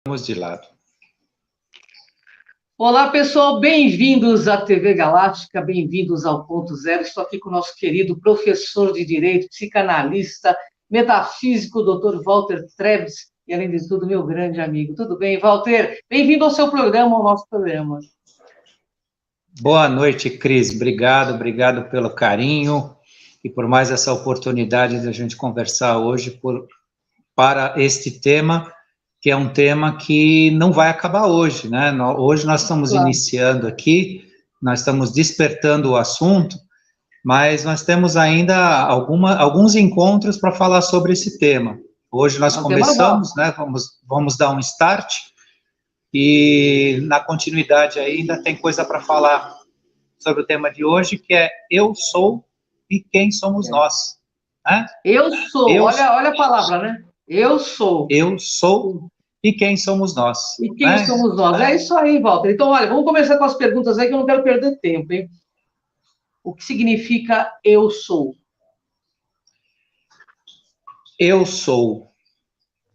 Vamos de lado. Olá, pessoal, bem-vindos à TV Galáctica, bem-vindos ao Ponto Zero. Estou aqui com o nosso querido professor de Direito, psicanalista, metafísico, Dr. Walter Trebes, e, além de tudo, meu grande amigo. Tudo bem, Walter? Bem-vindo ao seu programa, ao nosso programa. Boa noite, Cris. Obrigado pelo carinho e por mais essa oportunidade de a gente conversar hoje para este tema, que é um tema que não vai acabar hoje, né? Hoje nós estamos iniciando aqui, nós estamos despertando o assunto, mas nós temos ainda alguns encontros para falar sobre esse tema. Hoje nós começamos, né? Vamos dar um start, e na continuidade ainda tem coisa para falar sobre o tema de hoje, que é eu sou e quem somos nós. Né? Eu sou, olha a palavra, né? Eu sou. Eu sou e quem somos nós. E quem somos nós? É isso aí, Walter. Então, olha, vamos começar com as perguntas aí, que eu não quero perder tempo, hein? O que significa eu sou? Eu sou.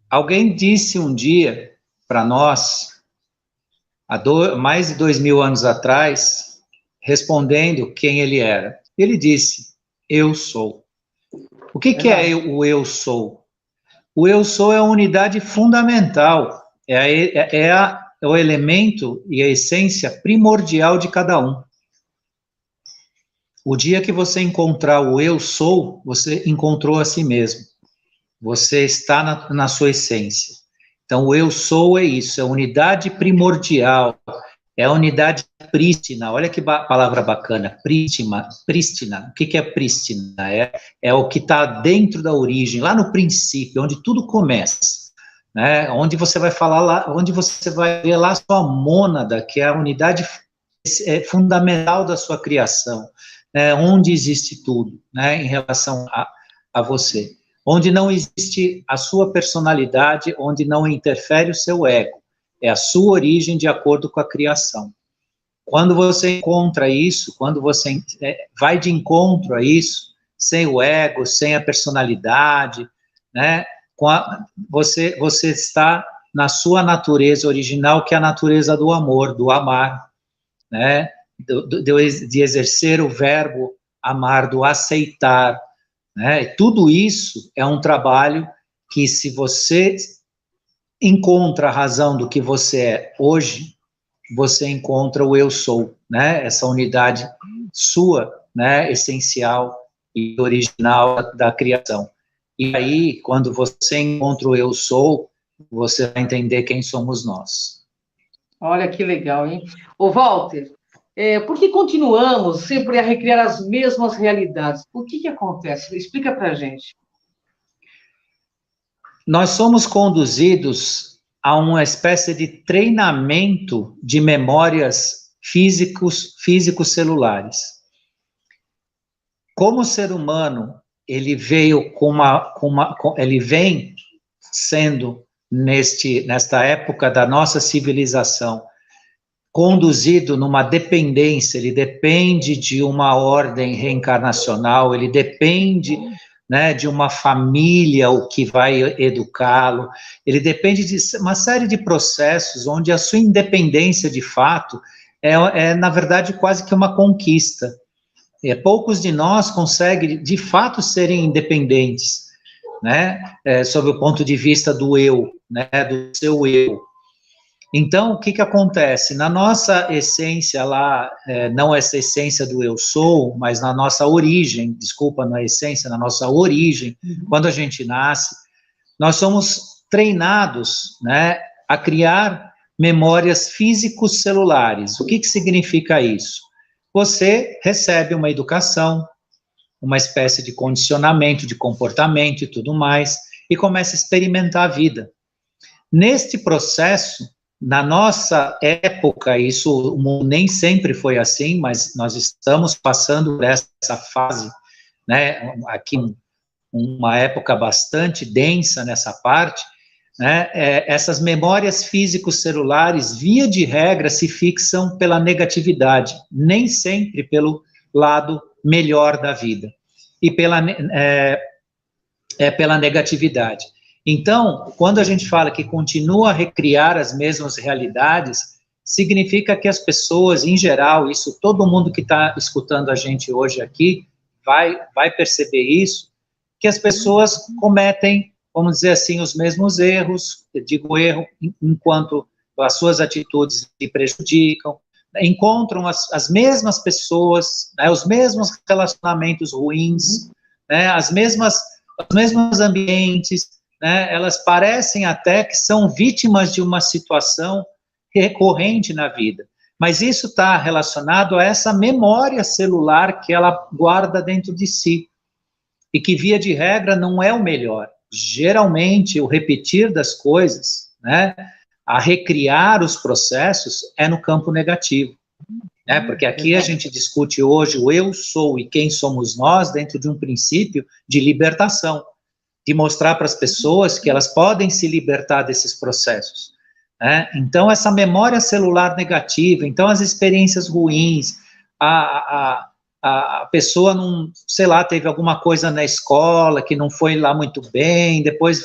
Alguém disse um dia para nós, há mais de 2000 anos atrás, respondendo quem ele era. Ele disse, eu sou. O que é o eu sou? O eu sou é a unidade fundamental, é o elemento e a essência primordial de cada um. O dia que você encontrar o eu sou, você encontrou a si mesmo. Você está na sua essência. Então, o eu sou é isso, é a unidade primordial, é a unidade prístina. Olha que palavra bacana, prístina. O que é prístina? É o que está dentro da origem, lá no princípio, onde tudo começa, né? Onde você vai falar lá, onde você vai ver lá a sua mônada, que é a unidade fundamental da sua criação, né? Onde existe tudo, né? Em relação a você. Onde não existe a sua personalidade, onde não interfere o seu ego. É a sua origem de acordo com a criação. Quando você encontra isso, quando você vai de encontro a isso, sem o ego, sem a personalidade, né, você está na sua natureza original, que é a natureza do amor, do amar, né, de exercer o verbo amar, do aceitar, né, tudo isso é um trabalho que, se você encontra a razão do que você é hoje, você encontra o eu sou, né? Essa unidade sua, né? Essencial e original da criação. E aí, quando você encontra o eu sou, você vai entender quem somos nós. Olha que legal, hein? Ô, Walter, por que continuamos sempre a recriar as mesmas realidades? O que acontece? Explica pra gente. Nós somos conduzidos a uma espécie de treinamento de memórias físicos celulares. Como o ser humano, ele veio ele vem sendo nesta época da nossa civilização conduzido numa dependência, ele depende de uma ordem reencarnacional, ele depende, né, de uma família, o que vai educá-lo, ele depende de uma série de processos onde a sua independência, de fato, na verdade, quase que uma conquista. Poucos de nós conseguem, de fato, serem independentes, né, sob o ponto de vista do eu, né, do seu eu. Então, o que acontece? Na nossa essência lá, não essa essência do eu sou, mas na nossa origem, desculpa, não é essência, na nossa origem, quando a gente nasce, nós somos treinados, né, a criar memórias físico-celulares. O que significa isso? Você recebe uma educação, uma espécie de condicionamento de comportamento e tudo mais, e começa a experimentar a vida. Neste processo, na nossa época, isso nem sempre foi assim, mas nós estamos passando por essa fase, né, aqui uma época bastante densa nessa parte, né, essas memórias físico-celulares, via de regra, se fixam pela negatividade, nem sempre pelo lado melhor da vida, e pela negatividade. Então, quando a gente fala que continua a recriar as mesmas realidades, significa que as pessoas, em geral, isso todo mundo que está escutando a gente hoje aqui vai perceber isso, que as pessoas cometem, vamos dizer assim, os mesmos erros, eu digo erro, enquanto as suas atitudes lhe prejudicam, encontram as mesmas pessoas, né, os mesmos relacionamentos ruins, né, os mesmos ambientes, né, elas parecem até que são vítimas de uma situação recorrente na vida, mas isso está relacionado a essa memória celular que ela guarda dentro de si, e que, via de regra, não é o melhor. Geralmente, o repetir das coisas, né, a recriar os processos, é no campo negativo. Né, porque aqui a gente discute hoje o eu sou e quem somos nós dentro de um princípio de libertação, de mostrar para as pessoas que elas podem se libertar desses processos. Né? Então, essa memória celular negativa, então as experiências ruins, a pessoa não, sei lá, teve alguma coisa na escola que não foi lá muito bem, depois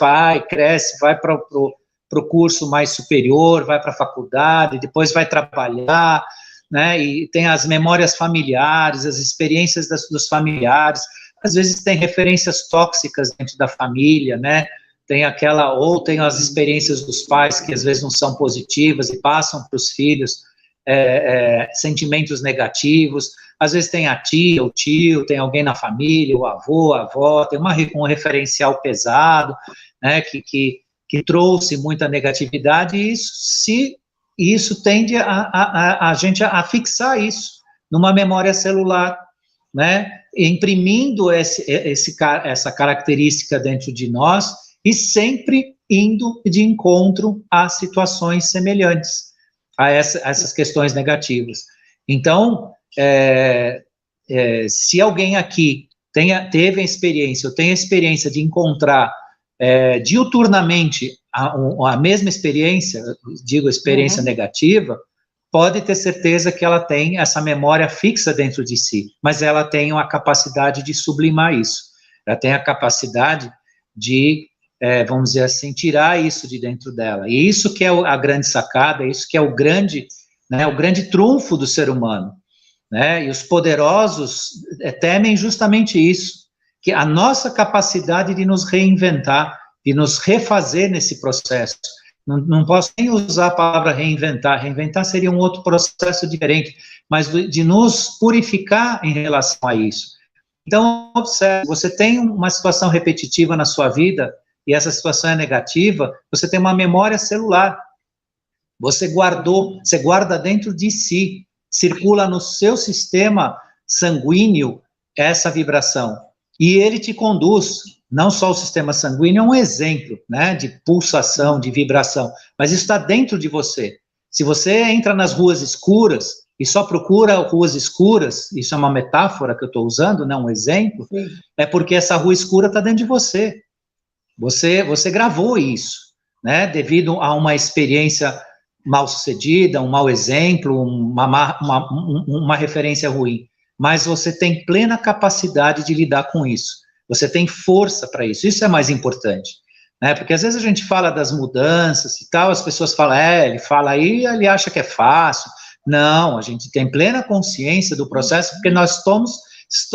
cresce, vai para o curso mais superior, vai para a faculdade, depois vai trabalhar, né, e tem as memórias familiares, as experiências dos familiares, às vezes tem referências tóxicas dentro da família, né, tem as experiências dos pais que às vezes não são positivas e passam para os filhos sentimentos negativos, às vezes tem a tia, o tio, tem alguém na família, o avô, a avó, tem um referencial pesado, né, que trouxe muita negatividade, e isso tende a gente a fixar isso numa memória celular, né, imprimindo essa característica dentro de nós e sempre indo de encontro a situações semelhantes a essas questões negativas. Então, se alguém aqui teve a experiência, ou tem a experiência de encontrar diuturnamente a mesma experiência, digo experiência negativa, pode ter certeza que ela tem essa memória fixa dentro de si, mas ela tem a capacidade de sublimar isso, ela tem a capacidade de, vamos dizer assim, tirar isso de dentro dela, e isso que é a grande sacada, isso que é o grande trunfo do ser humano, né? E os poderosos temem justamente isso, que a nossa capacidade de nos reinventar, de nos refazer nesse processo. Não posso nem usar a palavra reinventar seria um outro processo diferente, mas de nos purificar em relação a isso. Então, observe, você tem uma situação repetitiva na sua vida, e essa situação é negativa, você tem uma memória celular, você guarda dentro de si, circula no seu sistema sanguíneo essa vibração, e ele te conduz. Não só o sistema sanguíneo é um exemplo, né, de pulsação, de vibração, mas isso está dentro de você. Se você entra nas ruas escuras e só procura ruas escuras, isso é uma metáfora que eu estou usando, né, um exemplo, é porque essa rua escura está dentro de você. Você gravou isso, né, devido a uma experiência mal sucedida, um mau exemplo, uma referência ruim, mas você tem plena capacidade de lidar com isso. Você tem força para isso é mais importante, né, porque às vezes a gente fala das mudanças e tal, as pessoas falam, ele fala aí, ele acha que é fácil. Não, a gente tem plena consciência do processo, porque nós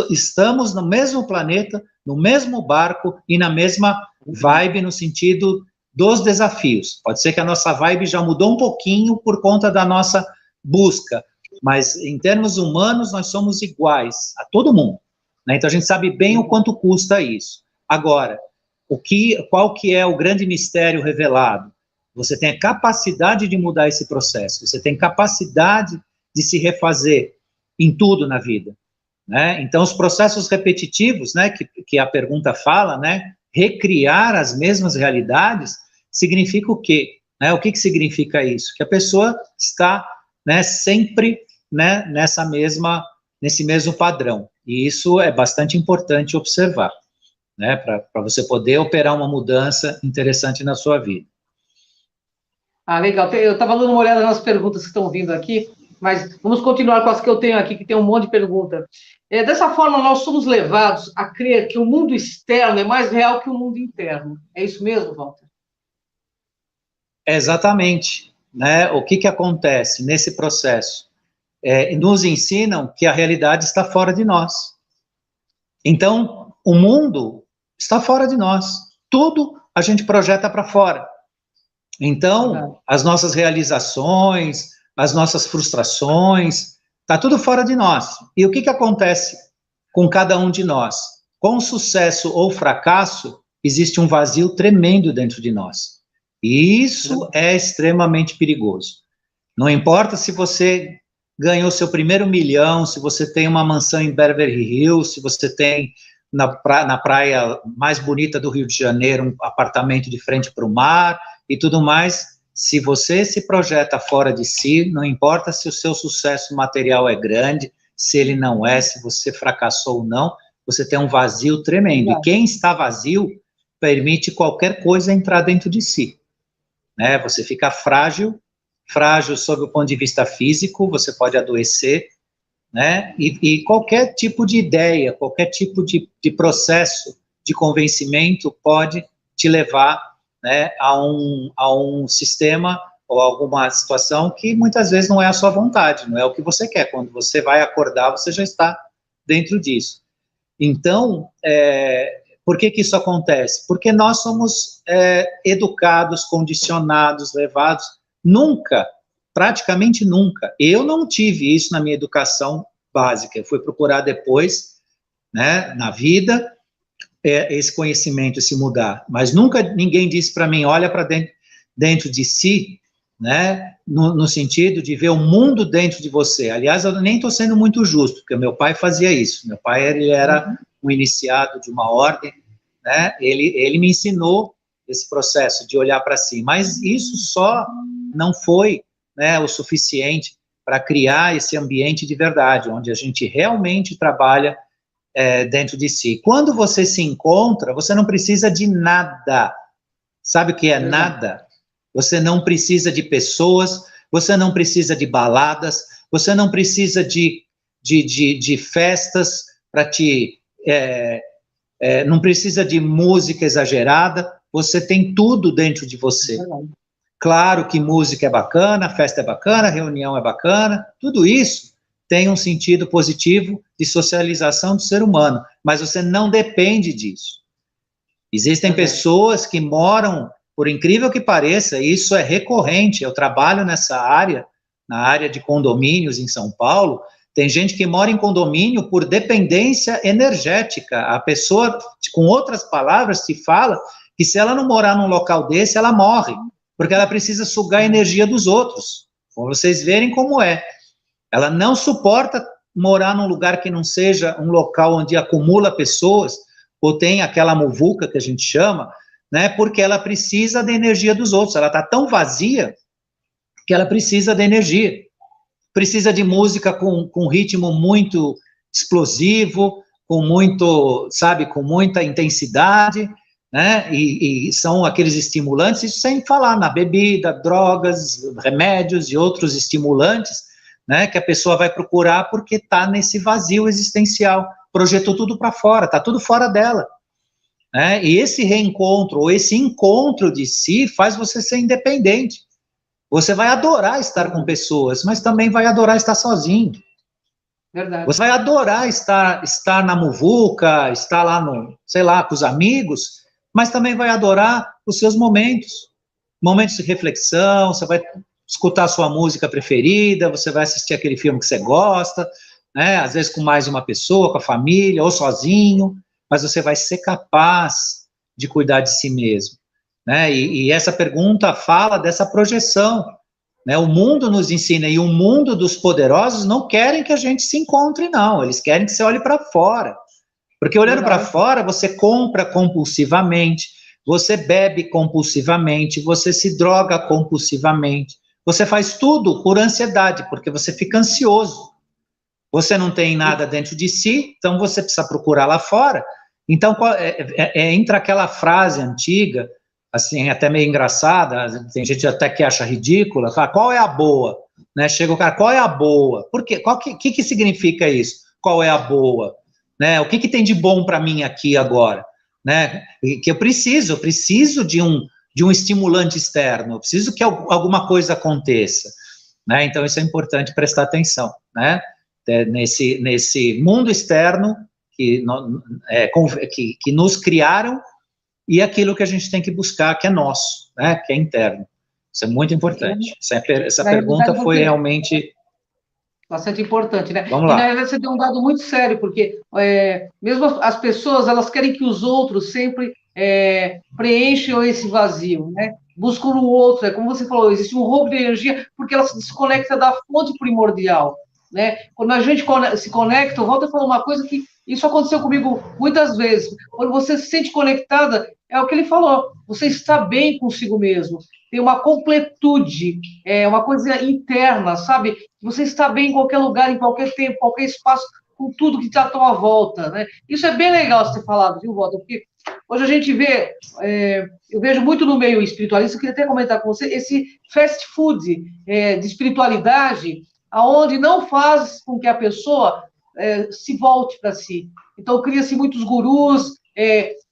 estamos no mesmo planeta, no mesmo barco e na mesma vibe no sentido dos desafios. Pode ser que a nossa vibe já mudou um pouquinho por conta da nossa busca, mas em termos humanos nós somos iguais a todo mundo. Né? Então a gente sabe bem o quanto custa isso. Agora, qual que é o grande mistério revelado? Você tem a capacidade de mudar esse processo, você tem capacidade de se refazer em tudo na vida. Né? Então os processos repetitivos, né, que a pergunta fala, né, recriar as mesmas realidades, significa o quê? Né? O que significa isso? Que a pessoa está, né, sempre, né, nesse mesmo padrão. E isso é bastante importante observar, né, para você poder operar uma mudança interessante na sua vida. Legal. Eu estava dando uma olhada nas perguntas que estão vindo aqui. Mas vamos continuar com as que eu tenho aqui, que tem um monte de pergunta. Dessa forma, nós somos levados a crer que o mundo externo é mais real que o mundo interno. É isso mesmo, Walter? Exatamente, né? O que acontece nesse processo? Nos ensinam que a realidade está fora de nós. Então, o mundo está fora de nós. Tudo a gente projeta para fora. Então, as nossas realizações, as nossas frustrações, está tudo fora de nós. E o que acontece com cada um de nós? Com sucesso ou fracasso, existe um vazio tremendo dentro de nós. E isso é extremamente perigoso. Não importa se você ganhou seu primeiro milhão, se você tem uma mansão em Beverly Hills, se você tem na praia mais bonita do Rio de Janeiro um apartamento de frente para o mar e tudo mais, se você se projeta fora de si, não importa se o seu sucesso material é grande, se ele não é, se você fracassou ou não, você tem um vazio tremendo. E quem está vazio permite qualquer coisa entrar dentro de si. Né? Você fica frágil sob o ponto de vista físico, você pode adoecer, né? E qualquer tipo de ideia, qualquer tipo de processo de convencimento pode te levar, né, a um sistema ou alguma situação que muitas vezes não é a sua vontade, não é o que você quer. Quando você vai acordar, você já está dentro disso. Então, por que isso acontece? Porque nós somos educados, condicionados, levados. Nunca, praticamente nunca. Eu não tive isso na minha educação básica. Eu fui procurar depois, né, na vida, esse conhecimento, se mudar. Mas nunca ninguém disse para mim, olha para dentro de si, né, no sentido de ver o mundo dentro de você. Aliás, eu nem estou sendo muito justo, porque meu pai fazia isso. Meu pai, ele era um iniciado de uma ordem, né, ele me ensinou esse processo de olhar para si, mas isso só não foi, né, o suficiente para criar esse ambiente de verdade, onde a gente realmente trabalha dentro de si. Quando você se encontra, você não precisa de nada. Sabe o que é nada? Você não precisa de pessoas, você não precisa de baladas, você não precisa de festas para te... não precisa de música exagerada, você tem tudo dentro de você. Claro que música é bacana, festa é bacana, reunião é bacana, tudo isso tem um sentido positivo de socialização do ser humano, mas você não depende disso. Existem pessoas que moram, por incrível que pareça, isso é recorrente, eu trabalho nessa área, na área de condomínios em São Paulo, tem gente que mora em condomínio por dependência energética. A pessoa, com outras palavras, se fala que se ela não morar num local desse, ela morre, porque ela precisa sugar a energia dos outros. Para vocês verem como é. Ela não suporta morar num lugar que não seja um local onde acumula pessoas, ou tem aquela muvuca que a gente chama, né, porque ela precisa da energia dos outros. Ela está tão vazia que ela precisa da energia. Precisa de música com ritmo muito explosivo, com muito, sabe, com muita intensidade, né, e são aqueles estimulantes, isso sem falar na bebida, drogas, remédios e outros estimulantes, né, que a pessoa vai procurar porque está nesse vazio existencial, projetou tudo para fora, está tudo fora dela, né, e esse reencontro, ou esse encontro de si, faz você ser independente. Você vai adorar estar com pessoas, mas também vai adorar estar sozinho. Verdade. Você vai adorar estar na muvuca, estar lá no, sei lá, com os amigos, mas também vai adorar os seus momentos de reflexão, você vai escutar a sua música preferida, você vai assistir aquele filme que você gosta, né, às vezes com mais de uma pessoa, com a família, ou sozinho, mas você vai ser capaz de cuidar de si mesmo. Né? E essa pergunta fala dessa projeção, né? O mundo nos ensina, e o mundo dos poderosos não querem que a gente se encontre, não, eles querem que você olhe para fora, porque olhando para fora, você compra compulsivamente, você bebe compulsivamente, você se droga compulsivamente, você faz tudo por ansiedade, porque você fica ansioso, você não tem nada dentro de si, então você precisa procurar lá fora. Então, entra aquela frase antiga, assim, até meio engraçada, tem gente até que acha ridícula, fala, qual é a boa? né? Chega o cara, qual é a boa? Por quê? Que significa isso? Qual é a boa? Né? O que tem de bom para mim aqui agora? Né? Que eu preciso de um estimulante externo, eu preciso que alguma coisa aconteça, né? Então isso é importante prestar atenção, né? Nesse mundo externo que nos criaram e aquilo que a gente tem que buscar, que é nosso, né? Que é interno. Isso é muito importante. Essa pergunta foi realmente bastante importante, né? Vamos lá. E na verdade você deu um dado muito sério, porque mesmo as pessoas, elas querem que os outros sempre preencham esse vazio, né? Buscam no outro, como você falou, existe um roubo de energia, porque ela se desconecta da fonte primordial, né? Quando a gente se conecta, eu volto a falar uma coisa que isso aconteceu comigo muitas vezes, quando você se sente conectada, é o que ele falou, você está bem consigo mesmo, tem uma completude, uma coisa interna, sabe? Você está bem em qualquer lugar, em qualquer tempo, qualquer espaço, com tudo que está à tua volta, né? Isso é bem legal você ter falado, viu, Walter? Porque hoje a gente vê, eu vejo muito no meio espiritualista, eu queria até comentar com você, esse fast food de espiritualidade, aonde não faz com que a pessoa se volte para si. Então, cria-se muitos gurus,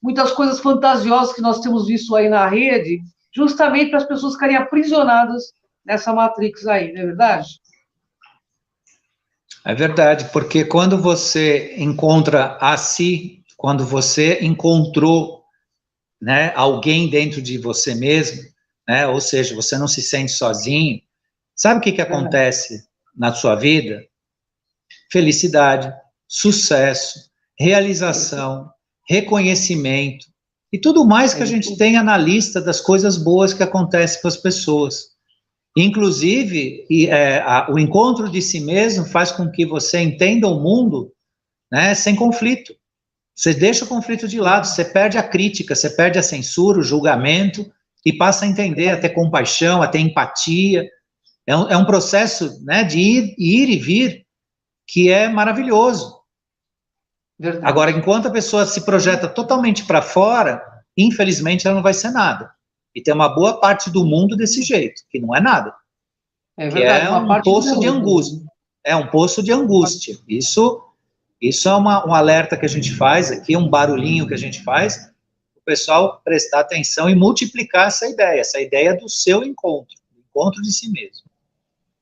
muitas coisas fantasiosas que nós temos visto aí na rede, justamente para as pessoas ficarem aprisionadas nessa Matrix aí, não é verdade? É verdade, porque quando você encontra a si, quando você encontrou, né, alguém dentro de você mesmo, né, ou seja, você não se sente sozinho, sabe o que acontece na sua vida? Felicidade, sucesso, realização, reconhecimento e tudo mais que a gente tenha na lista das coisas boas que acontecem com as pessoas. Inclusive, o encontro de si mesmo faz com que você entenda o mundo, né, sem conflito. Você deixa o conflito de lado, você perde a crítica, você perde a censura, o julgamento, e passa a entender, a ter compaixão, a ter empatia. É um processo, né, de ir e vir, que é maravilhoso. Verdade. Agora, enquanto a pessoa se projeta totalmente para fora, infelizmente ela não vai ser nada. E tem uma boa parte do mundo desse jeito, que não é nada. É verdade, que é um poço de angústia. É um poço de angústia. Isso é um alerta que a gente faz aqui, um barulhinho que a gente faz, o pessoal prestar atenção e multiplicar essa ideia do seu encontro, do encontro de si mesmo.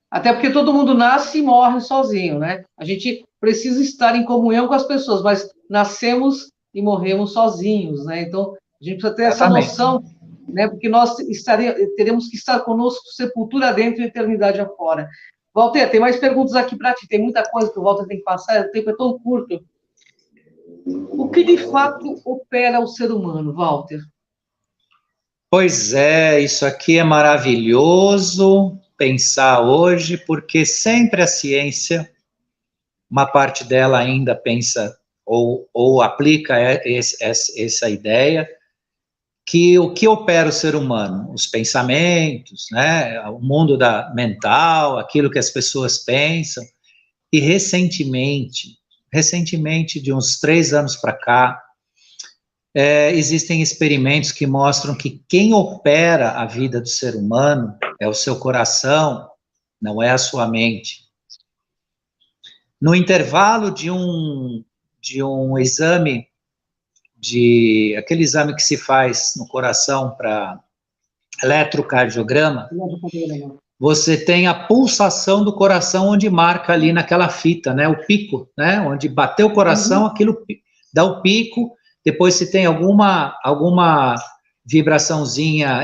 Até porque todo mundo nasce e morre sozinho, né? A gente precisa estar em comunhão com as pessoas, mas nascemos e morremos sozinhos, né? Então, a gente precisa ter essa noção, né? Porque nós teremos que estar conosco, sepultura dentro e eternidade afora. Walter, tem mais perguntas aqui para ti, tem muita coisa que o Walter tem que passar, o tempo é tão curto. O que de fato opera o ser humano, Walter? Pois é, isso aqui é maravilhoso pensar hoje, porque sempre a ciência, uma parte dela ainda pensa ou aplica essa ideia, que o que opera o ser humano? Os pensamentos, né? O mundo mental, aquilo que as pessoas pensam, e recentemente, de uns 3 anos para cá, existem experimentos que mostram que quem opera a vida do ser humano é o seu coração, não é a sua mente. No intervalo de um exame, aquele exame que se faz no coração para eletrocardiograma, você tem a pulsação do coração onde marca ali naquela fita, né, o pico, né, onde bateu o coração, aquilo dá o pico. Depois, se tem alguma vibraçãozinha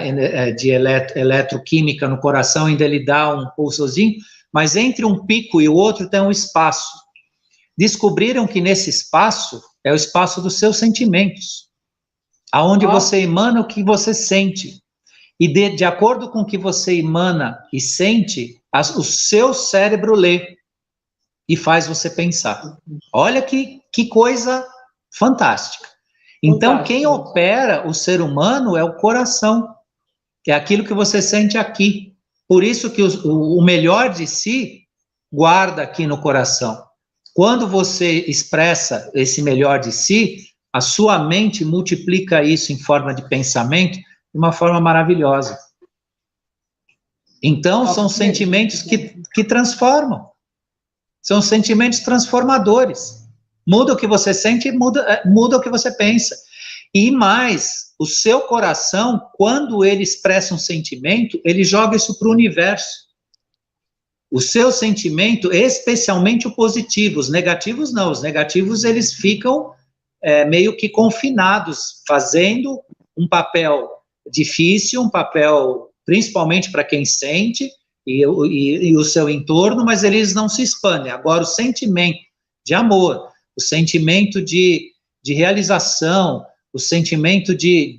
de eletroquímica no coração, ainda ele dá um pulsozinho, mas entre um pico e o outro tem um espaço. Descobriram que nesse espaço é o espaço dos seus sentimentos, aonde você emana o que você sente. E de acordo com o que você emana e sente, o seu cérebro lê e faz você pensar. Olha que coisa fantástica. Então, quem opera o ser humano é o coração, que é aquilo que você sente aqui. Por isso que o melhor de si guarda aqui no coração. Quando você expressa esse melhor de si, a sua mente multiplica isso em forma de pensamento de uma forma maravilhosa. Então, são sentimentos que transformam. São sentimentos transformadores. Muda o que você sente, muda o que você pensa. E mais, o seu coração, quando ele expressa um sentimento, ele joga isso para o universo. O seu sentimento, especialmente o positivo, os negativos não. Os negativos, eles ficam meio que confinados, fazendo um papel difícil, um papel principalmente para quem sente, e o seu entorno, mas eles não se expandem. Agora, o sentimento de amor, o sentimento de realização, o sentimento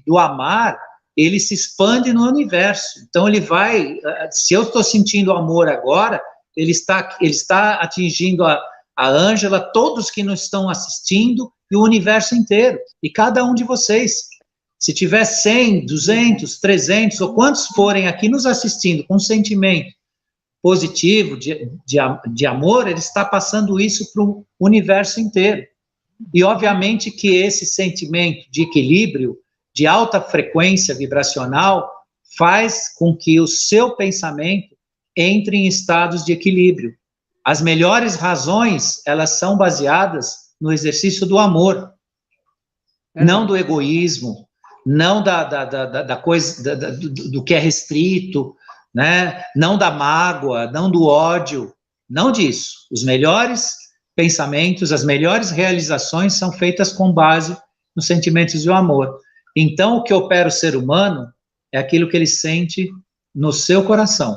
do amar, ele se expande no universo. Então, ele vai... Se eu estou sentindo amor agora, ele está atingindo a Ângela, todos que nos estão assistindo, e o universo inteiro, e cada um de vocês. Se tiver 100, 200, 300, ou quantos forem aqui nos assistindo com um sentimento positivo, de amor, ele está passando isso para o universo inteiro. E, obviamente, que esse sentimento de equilíbrio, de alta frequência vibracional, faz com que o seu pensamento entre em estados de equilíbrio. As melhores razões, elas são baseadas no exercício do amor, não do egoísmo, não da coisa, do que é restrito, né? Não da mágoa, não do ódio, não disso. Os melhores pensamentos, as melhores realizações são feitas com base nos sentimentos do amor. Então, o que opera o ser humano é aquilo que ele sente no seu coração,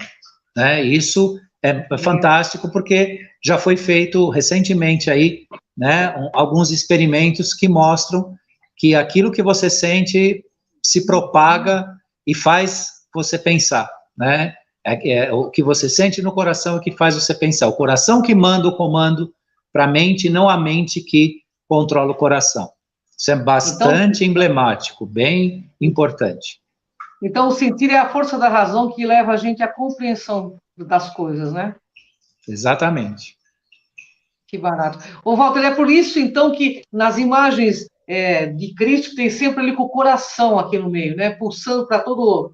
né? Isso é fantástico, porque já foi feito recentemente aí, né, alguns experimentos que mostram que aquilo que você sente se propaga e faz você pensar, né? O que você sente no coração é o que faz você pensar. O coração que manda o comando para a mente, não a mente que controla o coração. Isso é bastante emblemático, bem importante. Então, o sentir é a força da razão que leva a gente à compreensão das coisas, né? Exatamente. Que barato. Ô, Walter, é por isso, então, que nas imagens de Cristo tem sempre ali com o coração aqui no meio, né? Pulsando para todo...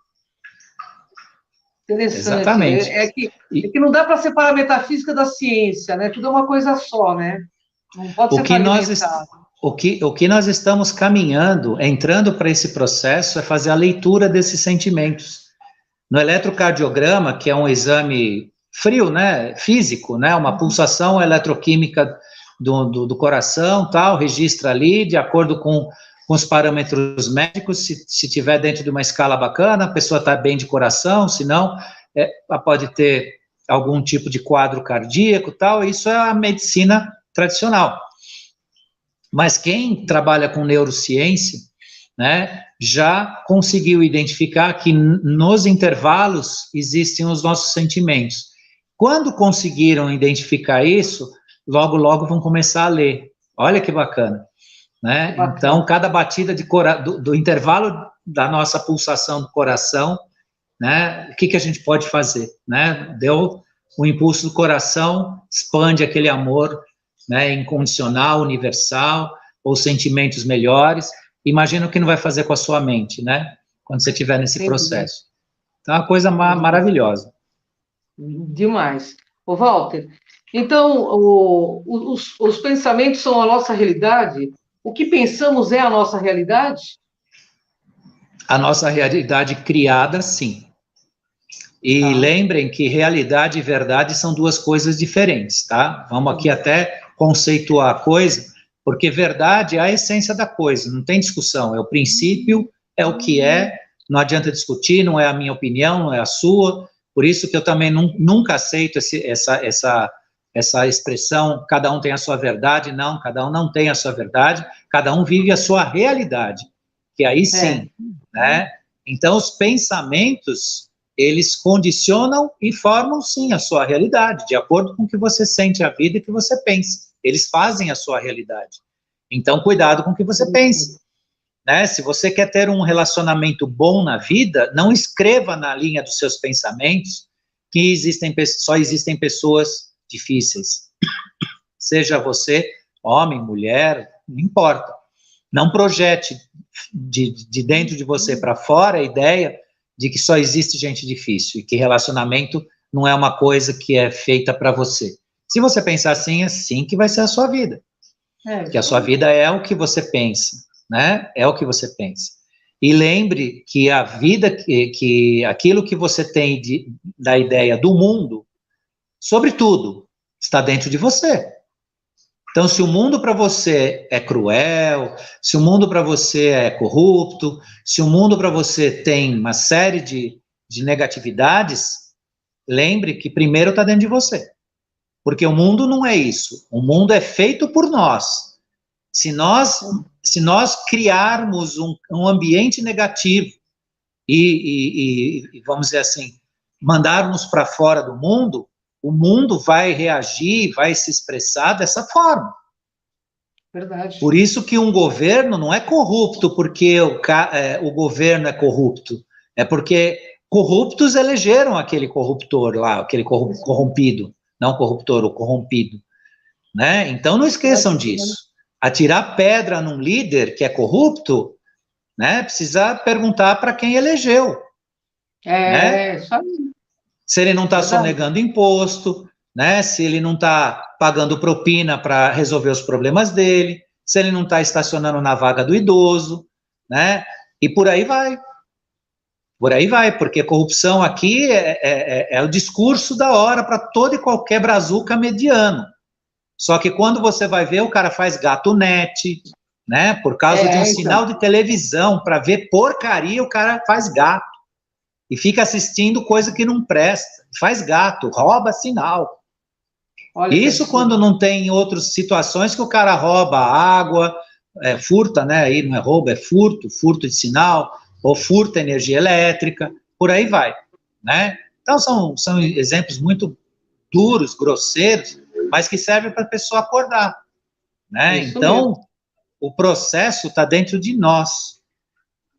Interessante. Exatamente. É que não dá para separar a metafísica da ciência, né? Tudo é uma coisa só, né? Não pode ser fragmentado. O que nós estamos caminhando, entrando para esse processo, é fazer a leitura desses sentimentos. No eletrocardiograma, que é um exame frio, né, físico, né, uma pulsação eletroquímica do coração, tal, registra ali, de acordo com os parâmetros médicos, se tiver dentro de uma escala bacana, a pessoa está bem de coração, se não, pode ter algum tipo de quadro cardíaco, tal, isso é a medicina tradicional. Mas quem trabalha com neurociência, né, já conseguiu identificar que nos intervalos existem os nossos sentimentos. Quando conseguiram identificar isso, logo, logo vão começar a ler. Olha que bacana, né? Bacana. Então, cada batida do intervalo da nossa pulsação do coração, né, o que a gente pode fazer, né? Deu o impulso do coração, expande aquele amor, né, incondicional, universal, ou sentimentos melhores. Imagina o que não vai fazer com a sua mente, né? Quando você estiver nesse processo. Então, é uma coisa maravilhosa. Demais. Ô, Walter, então, os pensamentos são a nossa realidade? O que pensamos é a nossa realidade? A nossa realidade criada, sim. E lembrem que realidade e verdade são duas coisas diferentes, tá? Vamos aqui até conceituar a coisa, porque verdade é a essência da coisa, não tem discussão, é o princípio, é o que é, não adianta discutir, não é a minha opinião, não é a sua, por isso que eu também nunca aceito essa expressão, cada um tem a sua verdade, não, cada um não tem a sua verdade, cada um vive a sua realidade, que aí sim, né? Então, os pensamentos, eles condicionam e formam, sim, a sua realidade, de acordo com o que você sente a vida e o que você pensa. Eles fazem a sua realidade. Então, cuidado com o que você pensa, né? Se você quer ter um relacionamento bom na vida, não escreva na linha dos seus pensamentos que só existem pessoas difíceis. Seja você homem, mulher, não importa. Não projete de dentro de você para fora a ideia de que só existe gente difícil e que relacionamento não é uma coisa que é feita para você. Se você pensar assim, é assim que vai ser a sua vida. Que a sua vida é o que você pensa, né? É o que você pensa. E lembre que a vida, que aquilo que você tem da ideia do mundo, sobretudo, está dentro de você. Então, se o mundo para você é cruel, se o mundo para você é corrupto, se o mundo para você tem uma série de negatividades, lembre que primeiro está dentro de você. Porque o mundo não é isso. O mundo é feito por nós. Se nós criarmos um ambiente negativo e, vamos dizer assim, mandarmos para fora do mundo, o mundo vai reagir, vai se expressar dessa forma. Verdade. Por isso que um governo não é corrupto porque o governo é corrupto. É porque corruptos elegeram aquele corruptor lá, aquele corrompido. Não corruptor, o corrompido. Né? Então não esqueçam disso. Atirar pedra num líder que é corrupto, né, precisa perguntar para quem elegeu. Né? Isso aí. Se ele não está sonegando imposto, né? Se ele não está pagando propina para resolver os problemas dele, se ele não está estacionando na vaga do idoso, né? E por aí vai. Por aí vai, porque corrupção aqui é o discurso da hora para todo e qualquer brazuca mediano. Só que quando você vai ver, o cara faz gato net, né? Por causa de um sinal de televisão, para ver porcaria, o cara faz gato. E fica assistindo coisa que não presta. Faz gato, rouba sinal. Olha, isso quando não tem outras situações que o cara rouba água, furta, né? Aí não é roubo, é furto de sinal, ou furta energia elétrica, por aí vai, né? Então são exemplos muito duros, grosseiros, mas que servem para a pessoa acordar, né? Então, mesmo. O processo está dentro de nós,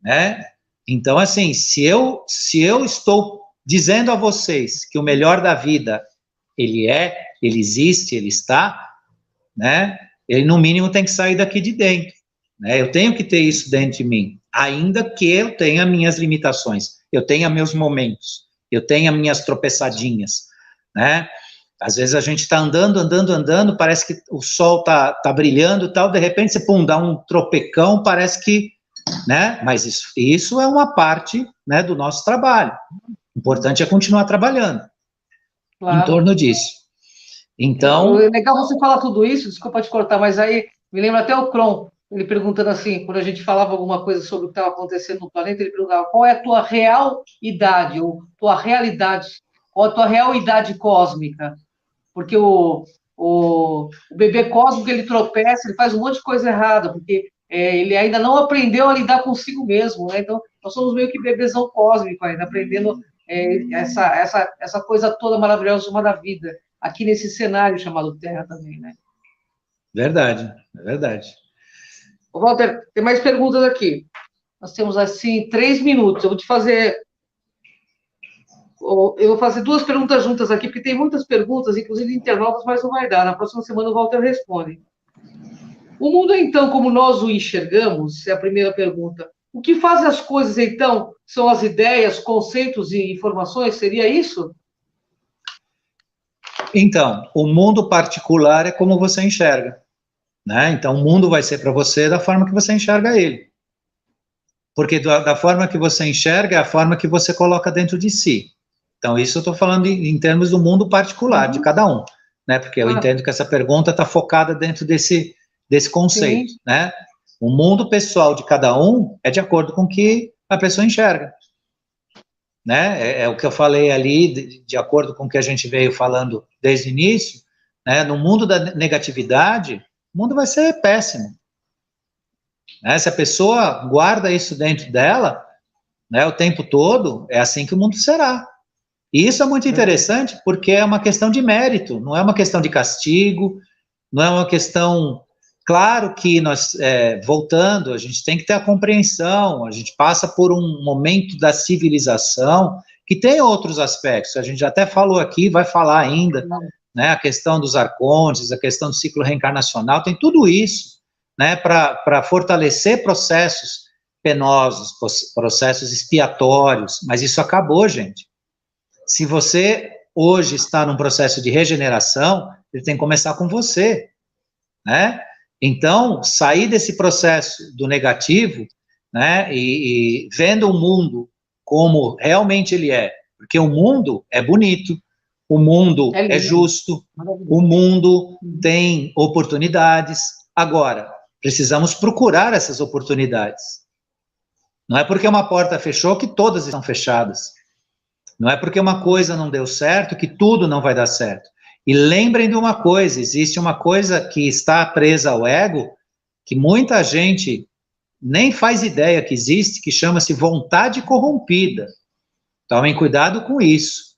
né? Então, assim, se eu estou dizendo a vocês que o melhor da vida, ele existe, ele está, né? Ele, no mínimo, tem que sair daqui de dentro, né? Eu tenho que ter isso dentro de mim, ainda que eu tenha minhas limitações, eu tenha meus momentos, eu tenha minhas tropeçadinhas, né? Às vezes a gente está andando, parece que o sol tá brilhando e tal, de repente você, dá um tropecão, parece que, né? Mas isso é uma parte, né, do nosso trabalho. O importante é continuar trabalhando em torno disso. Então... É legal você falar tudo isso, desculpa te cortar, mas aí me lembra até o Kron, ele perguntando assim, quando a gente falava alguma coisa sobre o que estava acontecendo no planeta, ele perguntava qual é a tua real idade, ou tua realidade, qual a tua real idade cósmica, porque o bebê cósmico, ele tropeça, ele faz um monte de coisa errada, porque ele ainda não aprendeu a lidar consigo mesmo, né? Então, nós somos meio que bebezão cósmico ainda, aprendendo essa coisa toda maravilhosa chamada vida, aqui nesse cenário chamado Terra também, né? Verdade, é verdade. Ô, Walter, tem mais perguntas aqui. Nós temos, assim, 3 minutos. Eu vou fazer 2 perguntas juntas aqui, porque tem muitas perguntas, inclusive intervalos, mas não vai dar. Na próxima semana o Walter responde. O mundo, então, como nós o enxergamos, é a primeira pergunta. O que faz as coisas, então, são as ideias, conceitos e informações? Seria isso? Então, o mundo particular é como você enxerga, né? Então, o mundo vai ser para você da forma que você enxerga ele. Porque da forma que você enxerga é a forma que você coloca dentro de si. Então, isso eu estou falando em termos do mundo particular, de cada um, né? Porque eu entendo que essa pergunta está focada dentro desse conceito, sim, né? O mundo pessoal de cada um é de acordo com o que a pessoa enxerga, né? É o que eu falei ali, de acordo com o que a gente veio falando desde o início, né? No mundo da negatividade, o mundo vai ser péssimo, né? Se a pessoa guarda isso dentro dela, né, o tempo todo, é assim que o mundo será. E isso é muito interessante, porque é uma questão de mérito, não é uma questão de castigo, não é uma questão... Claro que nós, voltando, a gente tem que ter a compreensão, a gente passa por um momento da civilização que tem outros aspectos, a gente já até falou aqui, vai falar ainda, né, a questão dos arcontes, a questão do ciclo reencarnacional, tem tudo isso, né, para fortalecer processos penosos, processos expiatórios, mas isso acabou, gente. Se você hoje está num processo de regeneração, ele tem que começar com você, né? Então, sair desse processo do negativo, né, e vendo o mundo como realmente ele é, porque o mundo é bonito, o mundo é justo, o mundo tem oportunidades. Agora, precisamos procurar essas oportunidades. Não é porque uma porta fechou que todas estão fechadas. Não é porque uma coisa não deu certo que tudo não vai dar certo. E lembrem de uma coisa, existe uma coisa que está presa ao ego, que muita gente nem faz ideia que existe, que chama-se vontade corrompida. Tomem cuidado com isso,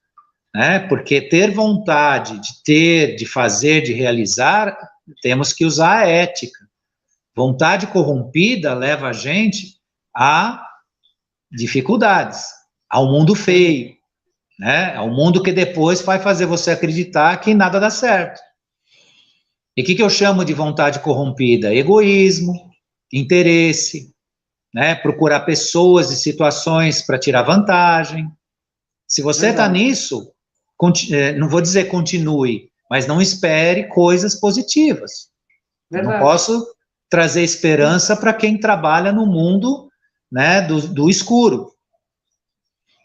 né? Porque ter vontade de ter, de fazer, de realizar, temos que usar a ética. Vontade corrompida leva a gente a dificuldades, ao mundo feio, né? Ao mundo que depois vai fazer você acreditar que nada dá certo. E o que eu chamo de vontade corrompida? Egoísmo, interesse, né? Procurar pessoas e situações para tirar vantagem. Se você está nisso, não vou dizer continue, mas não espere coisas positivas. Eu não posso trazer esperança para quem trabalha no mundo, né, do escuro.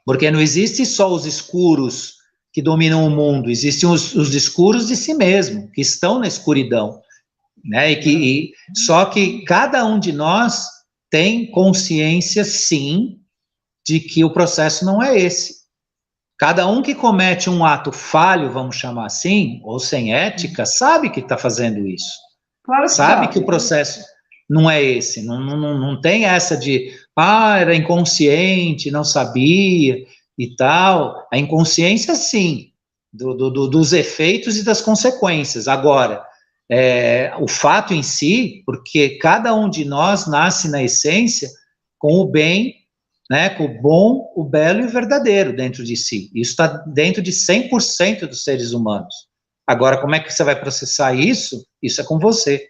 Porque não existe só os escuros que dominam o mundo, existem os escuros de si mesmo, que estão na escuridão, né? Só que cada um de nós tem consciência, sim, de que o processo não é esse. Cada um que comete um ato falho, vamos chamar assim, ou sem ética, sabe que está fazendo isso. Claro que sabe que o processo não é esse. Não tem essa de, era inconsciente, não sabia e tal. A inconsciência, sim, dos efeitos e das consequências. Agora, o fato em si, porque cada um de nós nasce na essência com o bem, né, com o bom, o belo e o verdadeiro dentro de si. Isso está dentro de 100% dos seres humanos. Agora, como é que você vai processar isso? Isso é com você,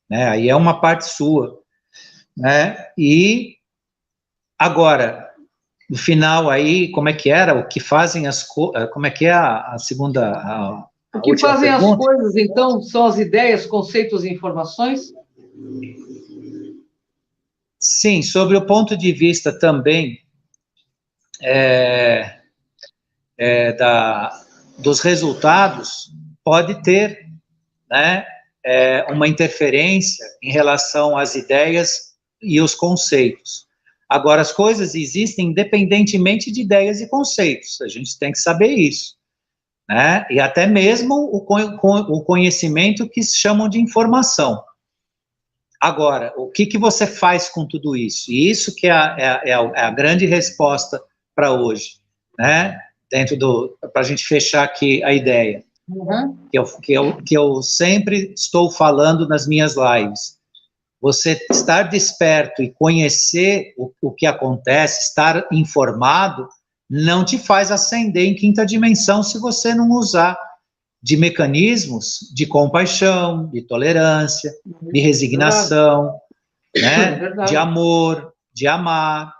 né? Aí é uma parte sua, né? E agora, no final aí, como é que era? O que fazem as coisas? Como é que é a segunda? O que fazem as coisas, então, são as ideias, conceitos e informações? Sim, sobre o ponto de vista também dos resultados, pode ter, né, uma interferência em relação às ideias e os conceitos. Agora, as coisas existem independentemente de ideias e conceitos, a gente tem que saber isso, né? E até mesmo o conhecimento que chamam de informação. Agora, o que você faz com tudo isso? E isso que é a grande resposta para hoje, né? Para a gente fechar aqui a ideia, que eu sempre estou falando nas minhas lives. Você estar desperto e conhecer o que acontece, estar informado, não te faz ascender em quinta dimensão se você não usar de mecanismos de compaixão, de tolerância, de resignação, né? De amor, de amar,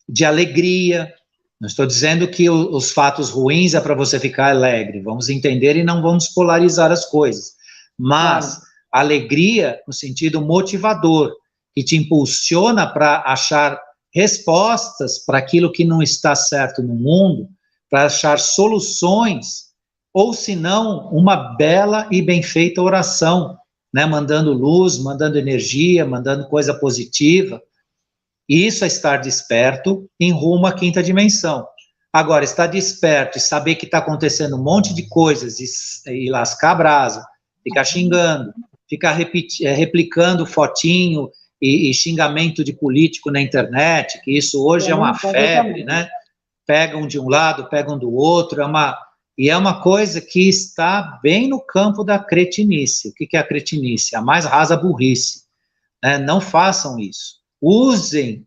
de alegria. Não estou dizendo que os fatos ruins é para você ficar alegre, vamos entender e não vamos polarizar as coisas, mas alegria no sentido motivador, que te impulsiona para achar respostas para aquilo que não está certo no mundo, para achar soluções, ou se não, uma bela e bem feita oração, né, mandando luz, mandando energia, mandando coisa positiva. Isso é estar desperto em rumo à quinta dimensão. Agora, estar desperto e saber que está acontecendo um monte de coisas e lascar a brasa, ficar xingando, ficar replicando fotinho e xingamento de político na internet, que isso hoje é uma febre, né? Pegam de um lado, pegam do outro, é uma coisa que está bem no campo da cretinice. O que é a cretinice? A mais rasa burrice, né? Não façam isso. Usem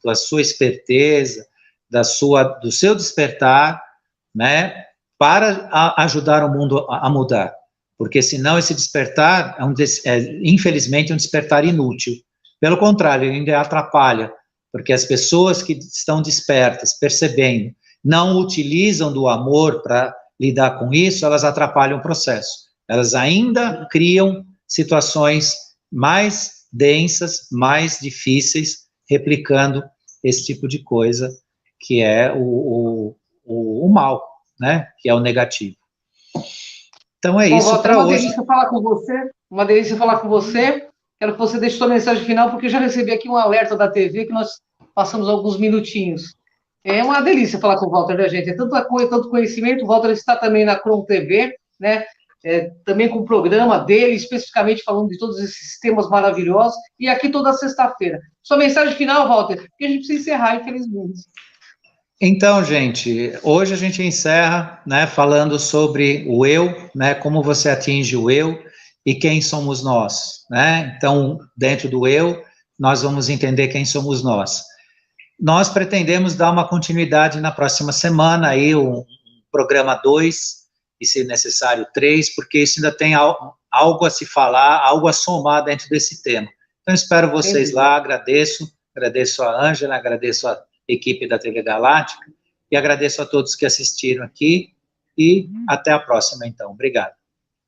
da sua esperteza, do seu despertar, né, para ajudar o mundo a mudar. Porque senão esse despertar infelizmente, um despertar inútil, Pelo contrário, ele ainda atrapalha, porque as pessoas que estão despertas, percebendo, não utilizam do amor para lidar com isso, elas atrapalham o processo. Elas ainda criam situações mais densas, mais difíceis, replicando esse tipo de coisa, que é o mal, né? Que é o negativo. Então é isso para hoje. Uma delícia falar com você, uma delícia falar com você. Quero que você deixe sua mensagem final, porque eu já recebi aqui um alerta da TV que nós passamos alguns minutinhos. É uma delícia falar com o Walter, né, gente? É tanto conhecimento. O Walter está também na Crom TV, né? Também com o programa dele, especificamente falando de todos esses temas maravilhosos. E aqui toda sexta-feira. Sua mensagem final, Walter, porque a gente precisa encerrar, infelizmente. Então, gente, hoje a gente encerra, né, falando sobre o eu, né, como você atinge o eu e quem somos nós, né? Então, dentro do eu, nós vamos entender quem somos nós. Nós pretendemos dar uma continuidade na próxima semana, aí um programa 2, e se necessário 3, porque isso ainda tem algo a se falar, algo a somar dentro desse tema. Então, espero vocês lá, agradeço a Ângela, agradeço a equipe da TV Galáctica, e agradeço a todos que assistiram aqui, e até a próxima, então. Obrigado.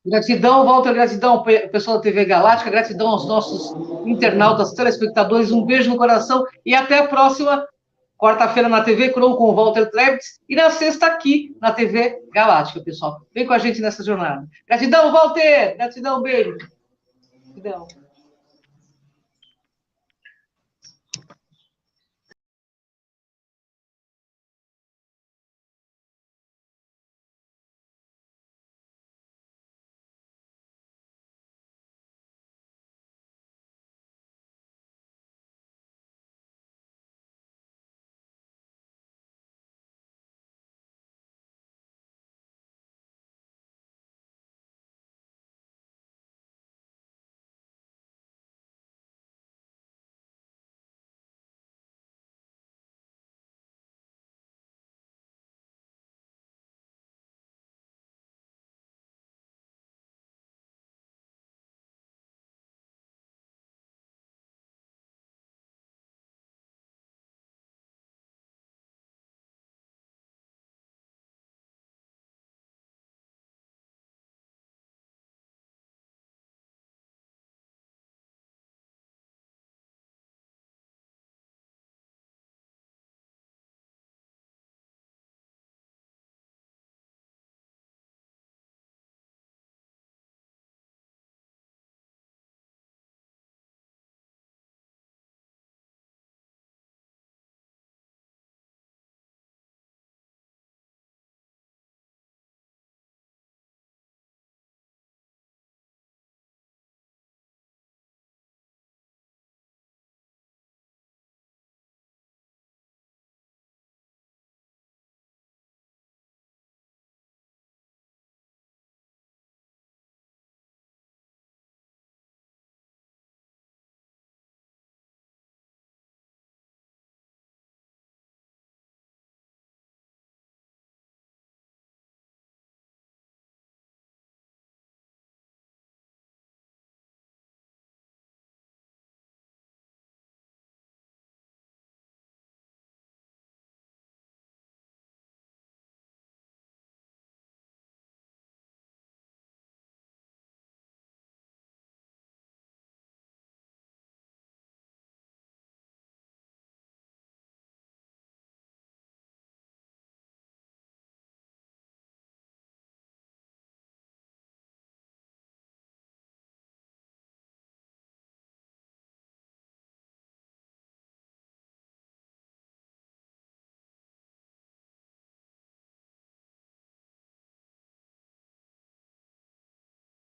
Gratidão, Walter, gratidão, pessoal da TV Galáctica, gratidão aos nossos internautas, telespectadores, um beijo no coração, e até a próxima quarta-feira na TV Crom com o Walter Trebitz, e na sexta aqui na TV Galáctica, pessoal. Vem com a gente nessa jornada. Gratidão, Walter! Gratidão, beijo! Gratidão.